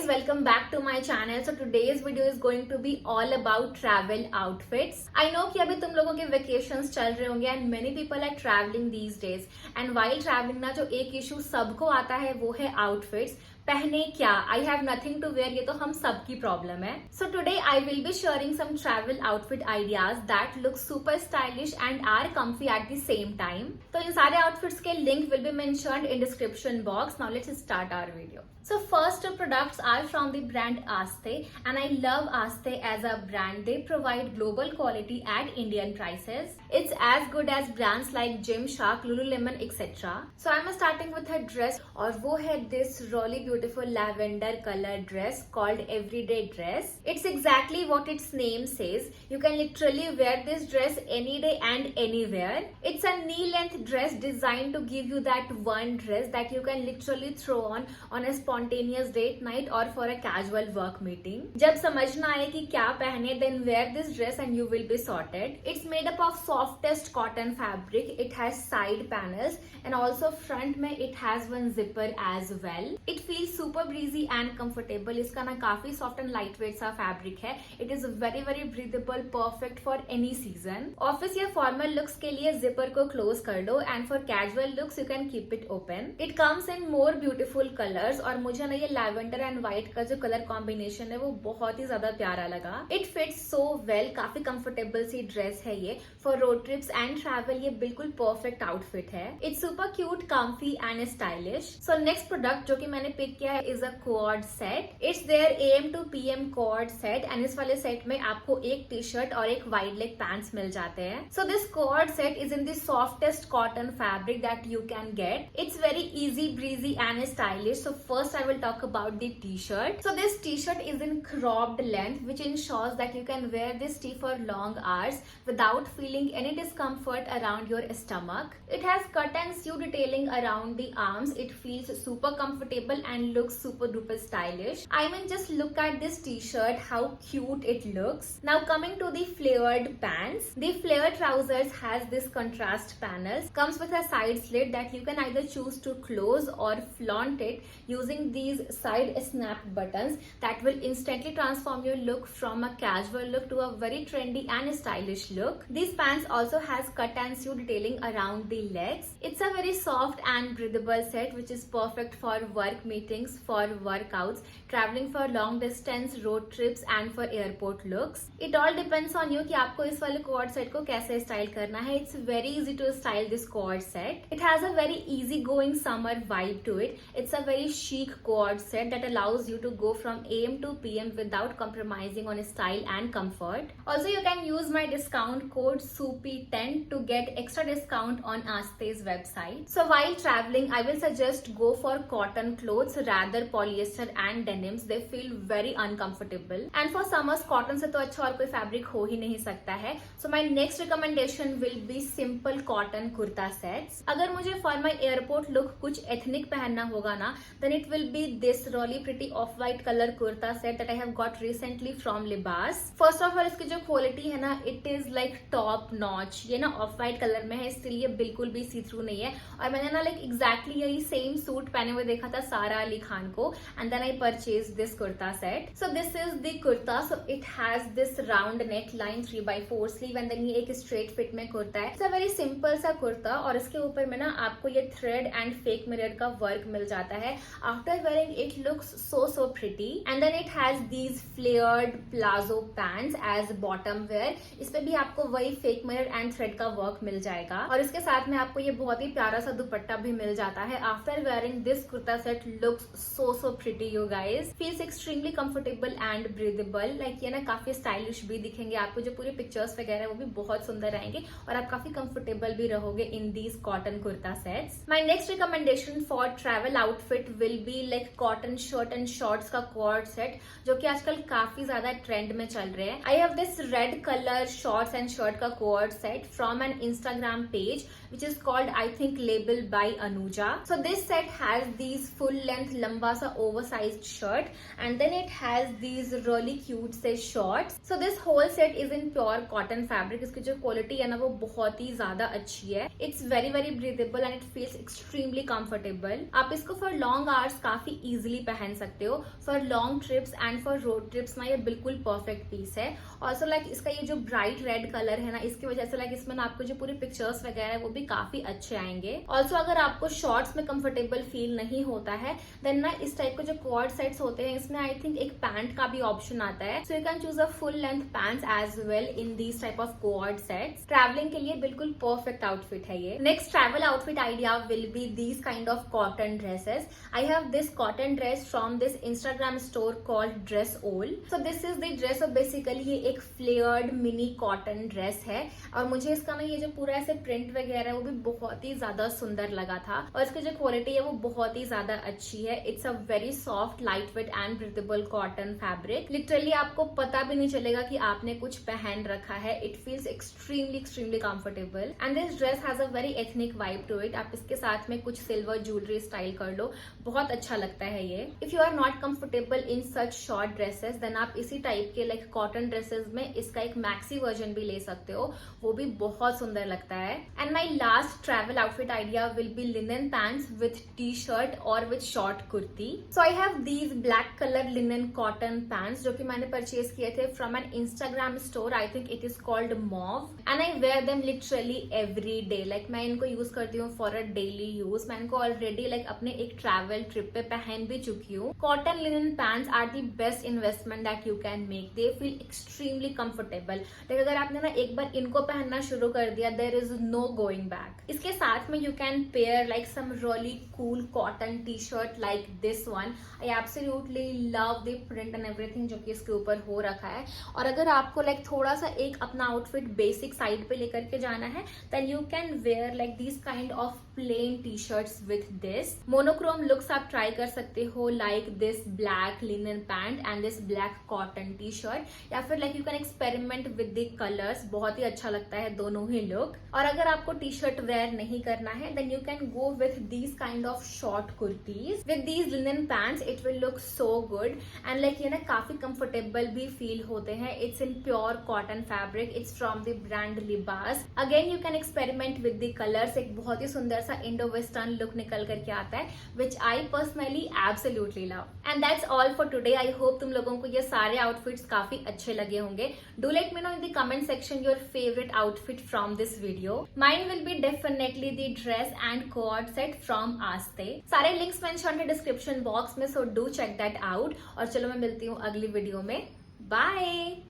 welcome back to my channel. So today's video is going to be all about travel outfits. I know कि अभी तुम लोगों के vacations चल रहे होंगे and many people are traveling these days. And while traveling ना जो एक issue सबको आता है वो है outfits. पहने क्या, I have nothing to wear, ये तो हम सबकी प्रॉब्लम है. So today I will be sharing some travel outfit ideas that look super stylish and are comfy at the same time. तो इन सारे आउटफिट्स के link will be mentioned in description box. Now let's start our video. So first two products are from the brand Aasthe and I love Aasthe as a brand. They provide global quality at Indian prices. It's as good as brands like Gymshark, Lululemon, etc. So I'm starting with a dress और वो है this really beautiful lavender color dress called Everyday Dress. It's exactly what its name says. You can literally wear this dress any day and anywhere. It's a knee length dress designed to give you that one dress that you can literally throw on a spontaneous date night or for a casual work meeting. जब समझ ना आए कि क्या पहने, then wear this dress and you will be sorted. It's made up of softest cotton fabric. It has side panels and also front में it has one zipper as well. It feels super breezy and comfortable. इसका ना काफी soft and lightweight सा fabric है. It is very breathable, perfect for any season. Office या formal looks के लिए zipper को close कर दो and for casual looks you can keep it open. It comes in more beautiful colors और मुझे ना ये लैवेंडर एंड व्हाइट का जो कलर कॉम्बिनेशन है वो बहुत ही ज्यादा प्यारा लगा. It fits so well. काफी कंफर्टेबल सी ड्रेस है ये. For road trips and travel ये बिल्कुल परफेक्ट आउटफिट है. It's super cute, comfy and stylish. So next product जो कि मैंने पिक किया है is a coord set. It's their AM to PM coord set and इस वाले सेट में आपको एक टी शर्ट और एक वाइड लेग पैंट्स मिल जाते हैं. So this quad set is in the softest cotton fabric that you can get. It's very easy, breezy and stylish. So first I will talk about the t-shirt. So this t-shirt is in cropped length which ensures that you can wear this tee for long hours without feeling any discomfort around your stomach. It has cut and sew detailing around the arms. It feels super comfortable and looks super duper stylish. I mean, just look at this t-shirt, how cute it looks. Now coming to the flared pants. The flare trousers has this contrast panels. Comes with a side slit that you can either choose to close or flaunt it using these side snap buttons that will instantly transform your look from a casual look to a very trendy and stylish look. These pants also has cut and sew detailing around the legs. It's a very soft and breathable set which is perfect for work meetings, for workouts, traveling for long distance, road trips and for airport looks. It all depends on you कि आपको इस वाले quad set को कैसे style करना है. It's very easy to style this quad set. It has a very easy going summer vibe to it. It's a very chic quad set that allows you to go from AM to PM without compromising on style and comfort. Also, you can use my discount code SOOPY10 to get extra discount on Aasthe's website. So while traveling, I will suggest go for cotton clothes rather polyester and denims. They feel very uncomfortable. And for summers, cotton से तो अच्छा और कोई fabric हो ही नहीं सकता है. So my next recommendation will be simple cotton kurta sets. अगर मुझे for my airport look कुछ ethnic पहनना होगा ना, then it will be this really pretty off-white color kurta set that I have got recently from Libas. First of all, इसकी जो quality है ना, it is like top notch. ये ना off-white color में है इसलिए बिल्कुल भी सी थ्रू नहीं है. और मैंने ना like exactly यही same suit पहने हुए देखा था सारा अली खान को and then I purchased this kurta set. So this is the kurta. So it has this round neckline 3x4 sleeve and then ये एक straight fit में कुर्ता है. It's a very simple सा कुर्ता और इसके ऊपर में ना आपको ये thread and fake mirror का वर्क मिल जाता है. After wearing it looks so pretty and then it has these flared palazzo pants as bottom wear. इस पे भी आपको वही fake mirror and thread का वर्क मिल जाएगा और इसके साथ में आपको ये बहुत ही प्यारा सा दुपट्टा भी मिल जाता है. After wearing this kurta set looks so pretty you guys. Feels extremely comfortable and breathable. Like ये ना काफी stylish भी दिखेंगे. आपको जो पूरे pictures वगैरह वो भी बहुत सुंदर रहेंगे और आप काफी comfortable भी रहोगे in these cotton kurta sets. My next recommendation for travel outfit will be like cotton shirt and shorts का quad set जो कि आजकल काफी ज्यादा ट्रेंड में चल रहे हैं. I have this red color shorts and shirt का quad set from an Instagram page which is called I think Label by Anuja. So this set has these full length लंबा सा oversized shirt and then it has these really cute से shorts. So this whole set is in pure cotton fabric. इसकी जो quality है ना वो बहुत ही ज्यादा अच्छी है. It's very breathable and it feels extremely comfortable. आप इसको for long hours काफी easily पहन सकते हो. For long trips and for road trips ना ये बिल्कुल परफेक्ट पीस है. ऑल्सो लाइक इसका ये जो ब्राइट रेड कलर है ना इसकी वजह से लाइक इसमें ना आपको जो पूरे पिक्चर्स वगैरह है वो भी काफी अच्छे आएंगे. ऑल्सो अगर आपको शॉर्ट्स में कंफर्टेबल फील नहीं होता है देन ना इस टाइप के जो क्वाड सेट्स होते हैं इसमें आई थिंक एक पैंट का भी ऑप्शन आता है. So you can choose a full length pants as well in these type of quad sets. Travelling के लिए बिल्कुल परफेक्ट आउटफिट है ये. Next travel outfit idea will be these kind of cotton dresses. I have this cotton dress from this Instagram store called dress all. So this is the dress. और basically ये एक flared mini cotton dress है और मुझे इसका ना ये जो पूरा ऐसे प्रिंट वगैरह है वो भी बहुत ही ज्यादा सुंदर लगा था और इसकी जो क्वालिटी है वो बहुत ही ज्यादा अच्छी है. It's a very soft light weight and breathable cotton fabric. Literally आपको पता भी नहीं चलेगा कि आपने कुछ पहन रखा है. It feels extremely comfortable and this dress has a very ethnic vibe to it. आप इसके साथ में कुछ सिल्वर ज्वेलरी स्टाइल कर लो, बहुत अच्छा लगता है ये. If you are not comfortable in such short dresses then आप इसी टाइप के लाइक कॉटन ड्रेसेस में इसका एक मैक्सी वर्जन भी ले सकते हो, वो भी बहुत सुंदर लगता है. And my last travel outfit idea will be linen pants with T shirt और with short kurti. So I have these black colour linen cotton pants जो कि मैंने परचेज किए थे from an Instagram store. I think it is called mauve and I wear them literally every day. Like मैं इनको use करती हूँ for a daily use. मैं इनको ऑलरेडी लाइक अपने एक ट्रैवल ट्रिप पे पहन भी चुकी हूँ. Cotton linen pants are the best investment that you can make. They feel extremely comfortable. लेकिन अगर आपने ना एक बार इनको पहनना शुरू कर दिया there is no going back. इसके साथ में you can pair like some really cool cotton T shirt like this one. I absolutely love the print and everything जो कि इसके ऊपर हो रखा है. और अगर आपको लाइक थोड़ा सा एक अपना आउटफिट बेसिक साइड पे लेकर के जाना है then you can wear like this kind of plain T shirts with this. Monochrome looks आप ट्राई कर सकते हो like this black linen pant and this black cotton T shirt, या फिर like you can experiment with the colours. बहुत ही अच्छा लगता है दोनों ही लुक. और अगर आपको टी शर्ट वेयर नहीं करना है then you can go with these kind of short kurtis with these linen pants. It will look so good and like ये ना काफी कंफर्टेबल भी फील होते हैं. It's in pure cotton fabric. It's from the brand Libas. Again you can experiment with the colours. एक बहुत ही सुंदर सा इंडो वेस्टर्न लुक निकल करके आता है which I personally absolutely love. And that's all for today. I hope तुम लोगों को ये सारे आउटफिट्स काफी अच्छे लगे होंगे. Do let me know in the comment section your favourite outfit from this video. Mine will be definitely the dress and coord set from आस्ते. सारे लिंक्स मेंशन है डिस्क्रिप्शन बॉक्स में, so do check that out. और चलो मैं मिलती हूँ अगली वीडियो में. बाय.